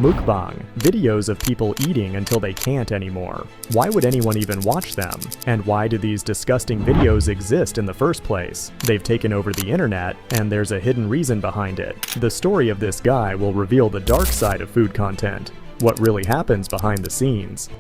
Mukbang, videos of people eating until they can't anymore. Why would anyone even watch them? And why do these disgusting videos exist in the first place? They've taken over the internet, and there's a hidden reason behind it. The story of this guy will reveal the dark side of food content, what really happens behind the scenes.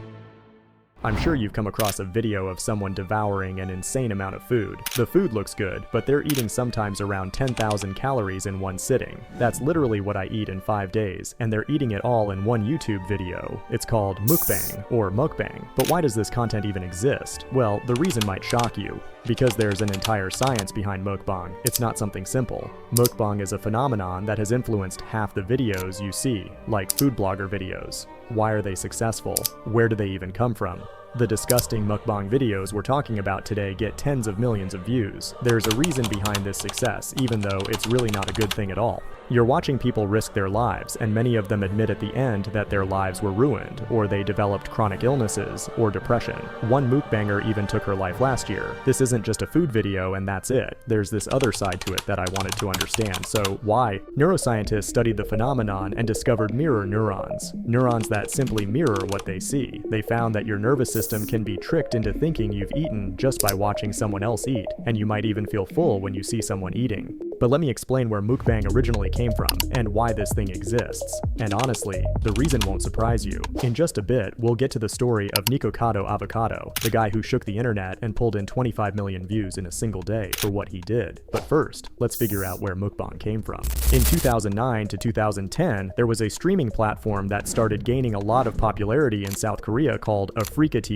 I'm sure you've come across a video of someone devouring an insane amount of food. The food looks good, but they're eating sometimes around 10,000 calories in one sitting. That's literally what I eat in 5 days, and they're eating it all in one YouTube video. It's called Mukbang, or Mukbang. But why does this content even exist? Well, the reason might shock you. Because there's an entire science behind mukbang. It's not something simple. Mukbang is a phenomenon that has influenced half the videos you see, like food blogger videos. Why are they successful? Where do they even come from? The disgusting mukbang videos we're talking about today get tens of millions of views. There's a reason behind this success, even though it's really not a good thing at all. You're watching people risk their lives, and many of them admit at the end that their lives were ruined, or they developed chronic illnesses, or depression. One mukbanger even took her life last year. This isn't just a food video and that's it. There's this other side to it that I wanted to understand. So why? Neuroscientists studied the phenomenon and discovered mirror neurons. Neurons that simply mirror what they see. They found that your nervous system can be tricked into thinking you've eaten just by watching someone else eat, and you might even feel full when you see someone eating. But let me explain where mukbang originally came from, and why this thing exists. And honestly, the reason won't surprise you. In just a bit, we'll get to the story of Nikocado Avocado, the guy who shook the internet and pulled in 25 million views in a single day for what he did. But first, let's figure out where mukbang came from. In 2009 to 2010, there was a streaming platform that started gaining a lot of popularity in South Korea called Africa TV.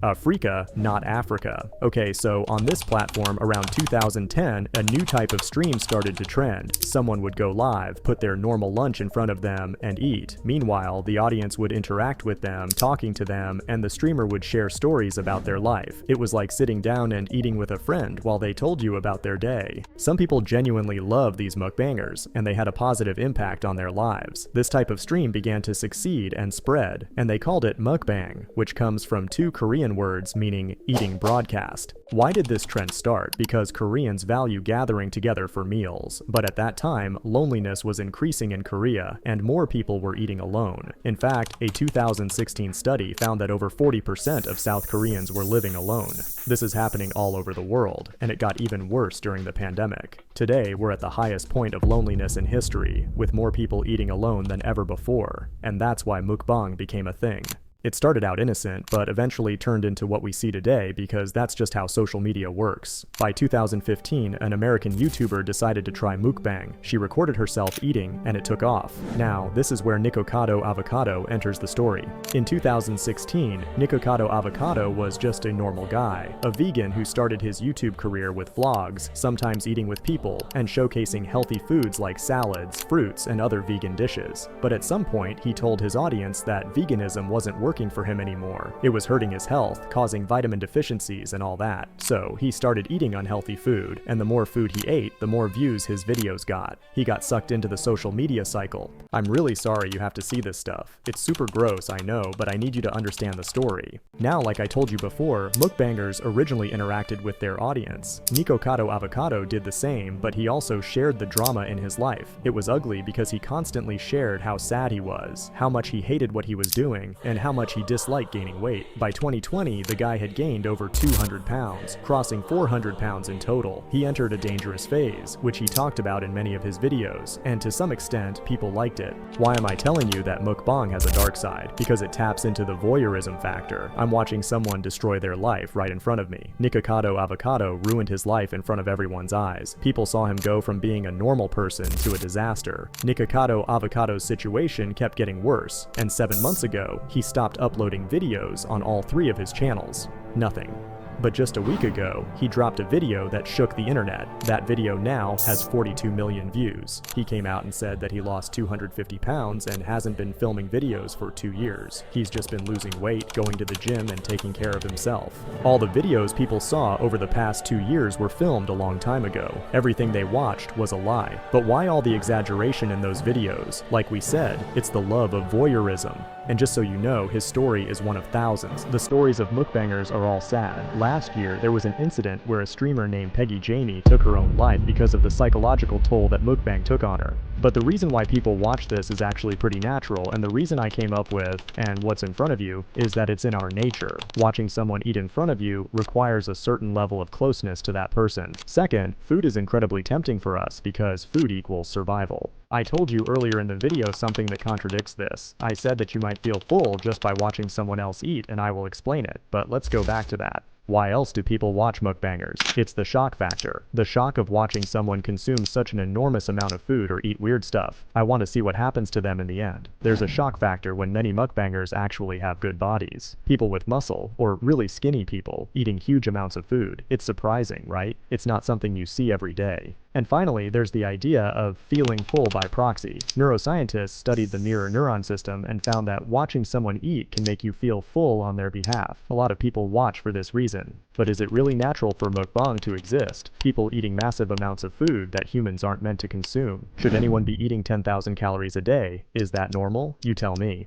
Africa, not Africa. Okay, so on this platform around 2010, a new type of stream started to trend. Someone would go live, put their normal lunch in front of them, and eat. Meanwhile, the audience would interact with them, talking to them, and the streamer would share stories about their life. It was like sitting down and eating with a friend while they told you about their day. Some people genuinely love these mukbangers, and they had a positive impact on their lives. This type of stream began to succeed and spread, and they called it mukbang, which comes from two Korean words meaning eating broadcast. Why did this trend start? Because Koreans value gathering together for meals, but at that time, loneliness was increasing in Korea, and more people were eating alone. In fact, a 2016 study found that over 40% of South Koreans were living alone. This is happening all over the world, and it got even worse during the pandemic. Today, we're at the highest point of loneliness in history, with more people eating alone than ever before, and that's why mukbang became a thing. It started out innocent, but eventually turned into what we see today because that's just how social media works. By 2015, an American YouTuber decided to try mukbang. She recorded herself eating, and it took off. Now, this is where Nikocado Avocado enters the story. In 2016, Nikocado Avocado was just a normal guy, a vegan who started his YouTube career with vlogs, sometimes eating with people, and showcasing healthy foods like salads, fruits, and other vegan dishes. But at some point, he told his audience that veganism wasn't working for him anymore. It was hurting his health, causing vitamin deficiencies and all that. So he started eating unhealthy food, and the more food he ate, the more views his videos got. He got sucked into the social media cycle. I'm really sorry you have to see this stuff. It's super gross, I know, but I need you to understand the story. Now, like I told you before, mukbangers originally interacted with their audience. Nikocado Avocado did the same, but he also shared the drama in his life. It was ugly because he constantly shared how sad he was, how much he hated what he was doing, and how much he disliked gaining weight. By 2020, the guy had gained over 200 pounds, crossing 400 pounds in total. He entered a dangerous phase, which he talked about in many of his videos, and to some extent, people liked it. Why am I telling you that mukbang has a dark side? Because it taps into the voyeurism factor. I'm watching someone destroy their life right in front of me. Nikocado Avocado ruined his life in front of everyone's eyes. People saw him go from being a normal person to a disaster. Nikocado Avocado's situation kept getting worse, and 7 months ago, he stopped uploading videos on all 3 of his channels. Nothing. But just a week ago, he dropped a video that shook the internet. That video now has 42 million views. He came out and said that he lost 250 pounds and hasn't been filming videos for 2 years. He's just been losing weight, going to the gym, and taking care of himself. All the videos people saw over the past 2 years were filmed a long time ago. Everything they watched was a lie. But why all the exaggeration in those videos? Like we said, it's the love of voyeurism. And just so you know, his story is one of thousands. The stories of mukbangers are all sad. Last year, there was an incident where a streamer named Peggy Jamie took her own life because of the psychological toll that mukbang took on her. But the reason why people watch this is actually pretty natural, and the reason I came up with, and what's in front of you, is that it's in our nature. Watching someone eat in front of you requires a certain level of closeness to that person. Second, food is incredibly tempting for us because food equals survival. I told you earlier in the video something that contradicts this. I said that you might feel full just by watching someone else eat, and I will explain it, but let's go back to that. Why else do people watch mukbangers? It's the shock factor. The shock of watching someone consume such an enormous amount of food or eat weird stuff. I want to see what happens to them in the end. There's a shock factor when many mukbangers actually have good bodies. People with muscle, or really skinny people, eating huge amounts of food. It's surprising, right? It's not something you see every day. And finally, there's the idea of feeling full by proxy. Neuroscientists studied the mirror neuron system and found that watching someone eat can make you feel full on their behalf. A lot of people watch for this reason. But is it really natural for mukbang to exist? People eating massive amounts of food that humans aren't meant to consume. Should anyone be eating 10,000 calories a day? Is that normal? You tell me.